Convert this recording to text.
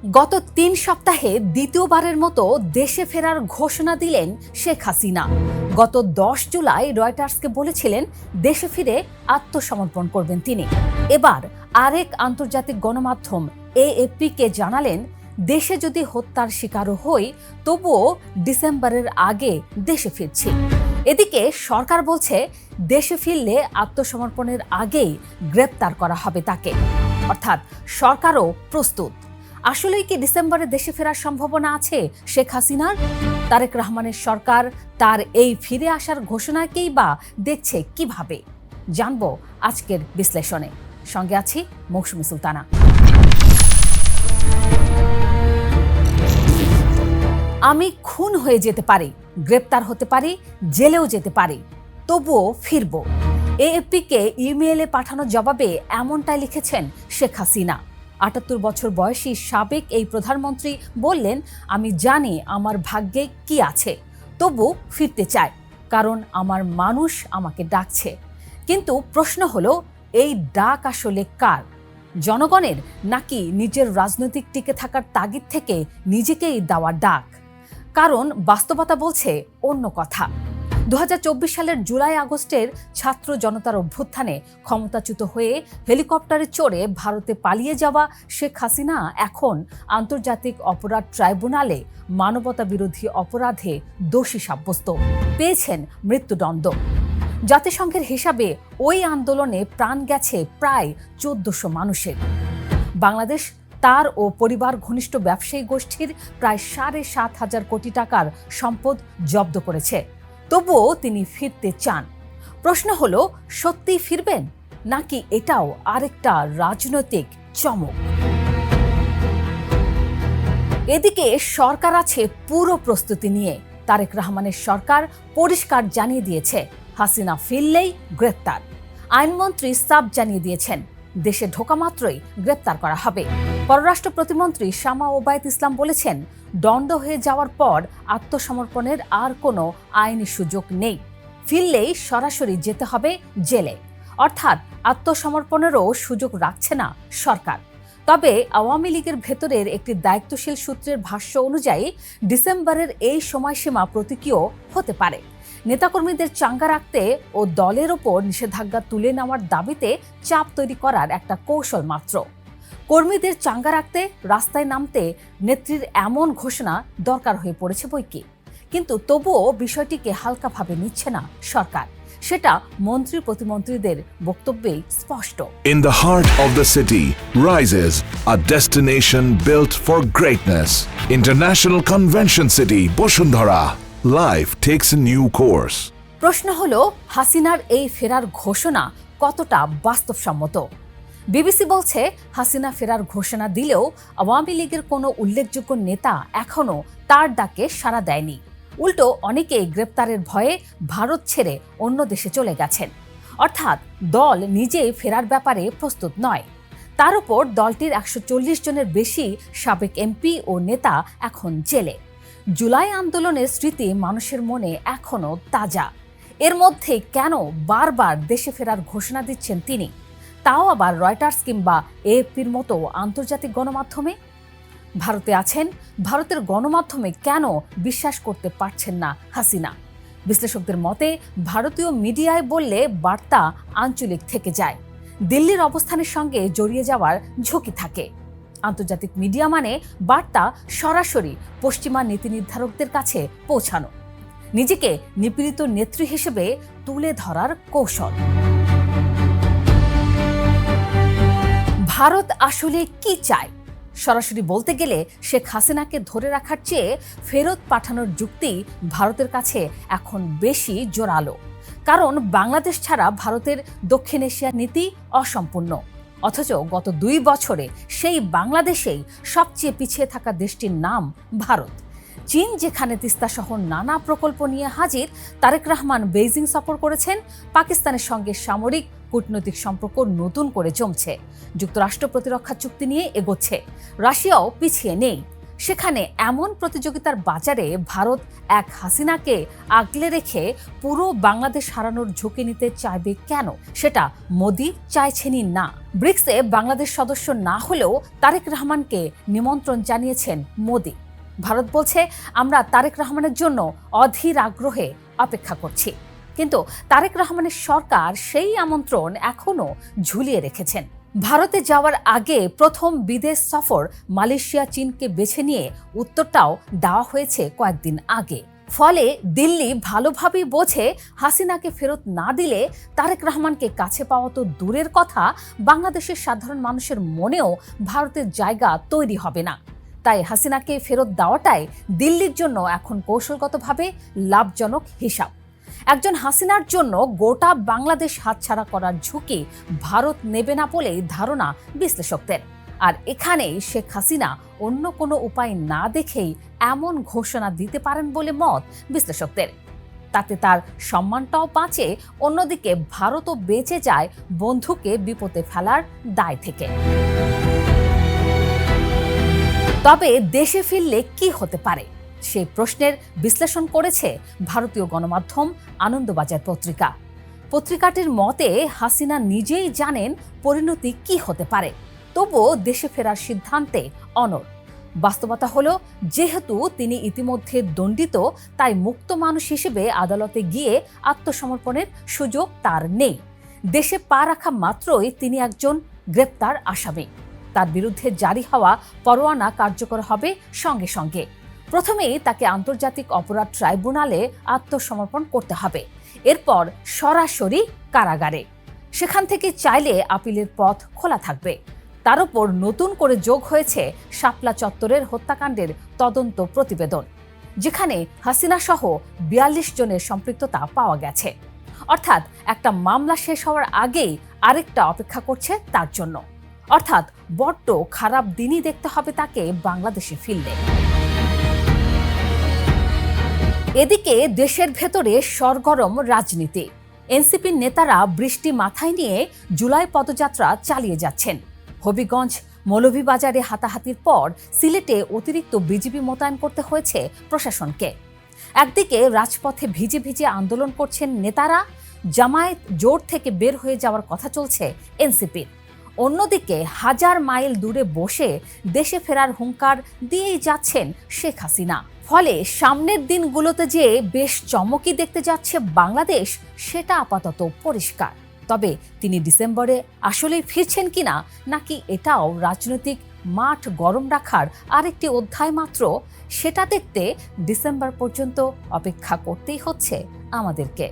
গত ৩ সপ্তাহে দ্বিতীয়বারের মতো দেশে ফেরার ঘোষণা দিলেন শেখ হাসিনা। গত ১০ জুলাই রয়টার্সকে বলেছিলেন দেশে ফিরে আত্মসমর্পণ করবেন তিনি। এবার আরেক আন্তর্জাতিক গণমাধ্যম এএফপিকে জানালেন, দেশে যদি হত্যার শিকারও হই তবুও ডিসেম্বরের আগে দেশে ফিরছি। এদিকে সরকার বলছে দেশে ফিরলে আত্মসমর্পণের আগেই গ্রেপ্তার করা হবে তাকে, অর্থাৎ সরকারও প্রস্তুত। আসলেই কি ডিসেম্বরে দেশে ফেরার সম্ভাবনা আছে শেখ হাসিনার? তারেক রহমানের সরকার তার এই ফিরে আসার ঘোষণাকেই বা দেখছে কিভাবে, জানবো আজকের বিশ্লেষণে। সঙ্গে আছি মৌসুমী সুলতানা। আমি খুন হয়ে যেতে পারি, গ্রেপ্তার হতে পারি, জেলেও যেতে পারি, তবুও ফিরব। এএফপিকে ইমেইলে পাঠানো জবাবে এমনটাই লিখেছেন শেখ হাসিনা। ৭৮ বছর বয়সী সাবেক এই প্রধানমন্ত্রী বললেন, আমি জানি আমার ভাগ্যে কি আছে, তবু ফিরতে চাই, কারণ আমার মানুষ আমাকে ডাকছে। কিন্তু প্রশ্ন হলো, এই ডাক আসলে কার? জনগণের, নাকি নিজের রাজনৈতিক টিকে থাকার তাগিদ থেকে নিজেকেই দেওয়া ডাক? কারণ বাস্তবতা বলছে অন্য কথা। ২০২৪ সালের জুলাই আগস্টের ছাত্র জনতার অভ্যুত্থানে ক্ষমতাচ্যুত হয়ে হেলিকপ্টারে চড়ে ভারতে পালিয়ে যাওয়া শেখ হাসিনা এখন আন্তর্জাতিক অপরাধ ট্রাইব্যুনালে মানবতা বিরোধী অপরাধে দোষী সাব্যস্ত, পেয়েছেন মৃত্যুদণ্ড। জাতিসংঘের হিসাবে ওই আন্দোলনে প্রাণ গেছে প্রায় ১৪০০ মানুষের। বাংলাদেশ তার ও পরিবার ঘনিষ্ঠ ব্যবসায়ী গোষ্ঠীর প্রায় ৭,৫০০ কোটি টাকার সম্পদ জব্দ করেছে। তবুও তিনি ফিরতে চান। প্রশ্ন হলো, সত্যিই ফিরবেন, নাকি এটাও আরেকটা রাজনৈতিক চমক? এদিকে সরকার আছে পুরো প্রস্তুতি নিয়ে। তারেক রহমানের সরকার পরিষ্কার জানিয়ে দিয়েছে, হাসিনা ফিরলেই গ্রেপ্তার। আইনমন্ত্রী সাব জানিয়ে দিয়েছেন, দেশে ঢোকা মাত্রই গ্রেপ্তার করা হবে। পররাষ্ট্র প্রতিমন্ত্রী শামা ওবায়দ ইসলাম বলেছেন, দণ্ড হয়ে যাওয়ার পর আত্মসমর্পণের আর কোনো আইনি সুযোগ নেই, ফিরলেই সরাসরি যেতে হবে জেলে। অর্থাৎ আত্মসমর্পণেরও সুযোগ রাখছে না সরকার। তবে আওয়ামী লীগের ভেতরের একটি দায়িত্বশীল সূত্রের ভাষ্য অনুযায়ী ডিসেম্বরের এই সময়সীমা প্রতীকীয় হতে পারে। নেতাকর্মীদের চাঙ্গা রাখতে ও দলের ওপর নিষেধাজ্ঞা তুলে নেওয়ার দাবিতে চাপ তৈরি করার একটা কৌশল মাত্র। কর্মীদের চাঙ্গা রাখতে রাস্তায় নামতে নেত্রীর এমন ঘোষণা দরকার হয়ে পড়েছে বৈকি। কিন্তু তবুও বিষয়টিকে হালকাভাবে নিচ্ছে না সরকার, সেটা মন্ত্রী প্রতিমন্ত্রীদের বক্তব্যেই স্পষ্ট। In the heart of the city rises a destination built for greatness. International Convention City, Bosundhara. Life takes a new course. প্রশ্ন হলো, হাসিনার এই ফেরার ঘোষণা কতটা বাস্তবসম্মত? বিবিসি বলছে, হাসিনা ফেরার ঘোষণা দিলেও আওয়ামী লীগের কোনো উল্লেখযোগ্য নেতা এখনও তার ডাকে সাড়া দেয়নি। উল্টো অনেকেই গ্রেপ্তারের ভয়ে ভারত ছেড়ে অন্য দেশে চলে গেছেন। অর্থাৎ দল নিজেই ফেরার ব্যাপারে প্রস্তুত নয়। তার উপর দলটির ১৪০ জনের বেশি সাবেক এমপি ও নেতা এখন জেলে। জুলাই আন্দোলনের স্মৃতি মানুষের মনে এখনও তাজা। এর মধ্যে কেন বারবার দেশে ফেরার ঘোষণা দিচ্ছেন তিনি, তাও আবার রয়টার্স কিংবা এএফপির মতো আন্তর্জাতিক গণমাধ্যমে? ভারতে আছেন, ভারতের গণমাধ্যমে কেন বিশ্বাস করতে পারছেন না হাসিনা? বিশ্লেষকদের মতে, ভারতীয় মিডিয়ায় বললে বার্তা আঞ্চলিক থেকে যায়, দিল্লির অবস্থানের সঙ্গে জড়িয়ে যাওয়ার ঝুঁকি থাকে। আন্তর্জাতিক মিডিয়া মানে বার্তা সরাসরি পশ্চিমা নীতি নির্ধারকদের কাছে পৌঁছানো, নিজেকে নিপীড়িত নেত্রী হিসেবে তুলে ধরার কৌশল। ভারত আসলে কি চায়? সরাসরি বলতে গেলে শেখ হাসিনাকে ধরে রাখার চেয়ে ফেরত পাঠানোর যুক্তি ভারতের কাছে এখন বেশি জোরালো। কারণ বাংলাদেশ ছাড়া ভারতের দক্ষিণ এশিয়ার নীতি অসম্পূর্ণ। অথচ গত ২ বছরে সেই বাংলাদেশেই সবচেয়ে পিছিয়ে থাকা দেশটির নাম ভারত। চীন যেখানে তিস্তাসহ নানা প্রকল্প নিয়ে হাজির, তারেক রহমান বেইজিং সফর করেছেন। পাকিস্তানের সঙ্গে সামরিক কূটনৈতিক সম্পর্ক নতুন করে জমছে। যুক্তরাষ্ট্র প্রতিরক্ষা চুক্তি নিয়ে এগোচ্ছে। রাশিয়াও পিছিয়ে নেই। সেখানে এমন প্রতিযোগিতার বাজারে ভারত এক হাসিনাকে আগলে রেখে পুরো বাংলাদেশ হারানোর ঝুঁকি নিতে চাইবে কেন? সেটা মোদি চাইছেনই না। ব্রিক্সে বাংলাদেশ সদস্য না হলেও তারেক রহমানকে নিমন্ত্রণ জানিয়েছেন মোদি। ভারত বলছে, আমরা তারেক রহমানের জন্য অধীর আগ্রহে অপেক্ষা করছি। কিন্তু তারেক রহমানের সরকার সেই আমন্ত্রণ এখনো ঝুলিয়ে রেখেছেন। ভারতে যাওয়ার আগে প্রথম বিদেশ সফর মালয়েশিয়া চীনকে বেছে নিয়ে উত্তরটাও দেওয়া হয়েছে কয়েকদিন আগে। ফলে দিল্লি ভালোভাবেই বোঝে, হাসিনাকে ফেরত না দিলে তারেক রহমানকে কাছে পাওয়া তো দূরের কথা, বাংলাদেশের সাধারণ মানুষের মনেও ভারতের জায়গা তৈরি হবে না। তাই হাসিনাকে ফেরত দেওয়াটাই দিল্লির জন্য এখন কৌশলগতভাবে লাভজনক হিসাব। একজন হাসিনার জন্য গোটা বাংলাদেশ হাতছাড়া করার ঝুঁকি ভারত নেবে না বলেই ধারণা বিশ্লেষকদের। আর এখানেই শেখ হাসিনা অন্য কোনো উপায় না দেখেই এমন ঘোষণা দিতে পারেন বলে মত বিশ্লেষকদের। তাতে তার সম্মানটাও বাঁচে, অন্যদিকে ভারতও বেঁচে যায় বন্ধুকে বিপদে ফেলার দায় থেকে। তবে দেশে ফিরলে কি হতে পারে, সেই প্রশ্নের বিশ্লেষণ করেছে ভারতীয় গণমাধ্যম আনন্দবাজার পত্রিকা। পত্রিকাটির মতে, হাসিনা নিজেই জানেন পরিণতি কি হতে পারে, তবুও দেশে ফেরার সিদ্ধান্তে অনড়। বাস্তবতা হলো, যেহেতু তিনি ইতিমধ্যে দণ্ডিত, তাই মুক্ত মানুষ হিসেবে আদালতে গিয়ে আত্মসমর্পণের সুযোগ তার নেই। দেশে পা রাখা মাত্রই তিনি একজন গ্রেপ্তার আসামি। তার বিরুদ্ধে জারি হওয়া পরোয়ানা কার্যকর হবে সঙ্গে সঙ্গে। প্রথমেই তাকে আন্তর্জাতিক অপরাধ ট্রাইব্যুনালে আত্মসমর্পণ করতে হবে, এরপর সরাসরি কারাগারে। সেখান থেকে চাইলে আপিলের পথ খোলা থাকবে। তার উপর নতুন করে যোগ হয়েছে শাপলা চত্বরের হত্যাকাণ্ডের তদন্ত প্রতিবেদন, যেখানে হাসিনা সহ ৪২ জনের সম্পৃক্ততা পাওয়া গেছে। অর্থাৎ একটা মামলা শেষ হওয়ার আগেই আরেকটা অপেক্ষা করছে তার জন্য। অর্থাৎ বড্ড খারাপ দিনই দেখতে হবে তাকে বাংলাদেশে ফিরলে। এদিকে দেশের ভেতরে সরগরম রাজনীতি। এনসিপির নেতারা বৃষ্টি মাথায় নিয়ে জুলাই পদযাত্রা চালিয়ে যাচ্ছেন। হবিগঞ্জ মৌলভীবাজারে হাতাহাতির পর সিলেটে অতিরিক্ত বিজিবি মোতায়েন করতে হয়েছে প্রশাসনকে। একদিকে রাজপথে ভিজে ভিজে আন্দোলন করছেন নেতারা, জামায়াত জোট থেকে বের হয়ে যাওয়ার কথা চলছে এনসিপির। অন্যদিকে হাজার মাইল দূরে বসে দেশে ফেরার হুঙ্কার দিয়েই যাচ্ছেন শেখ হাসিনা। ফলে সামনের দিনগুলোতে যে বেশ চমকই দেখতে যাচ্ছে বাংলাদেশ, সেটা আপাতত পরিষ্কার। তবে তিনি ডিসেম্বরে আসলেই ফিরছেন কিনা, নাকি এটাও রাজনৈতিক মাঠ গরম রাখার আরেকটি অধ্যায় মাত্র, সেটা দেখতে ডিসেম্বর পর্যন্ত অপেক্ষা করতেই হচ্ছে আমাদেরকে।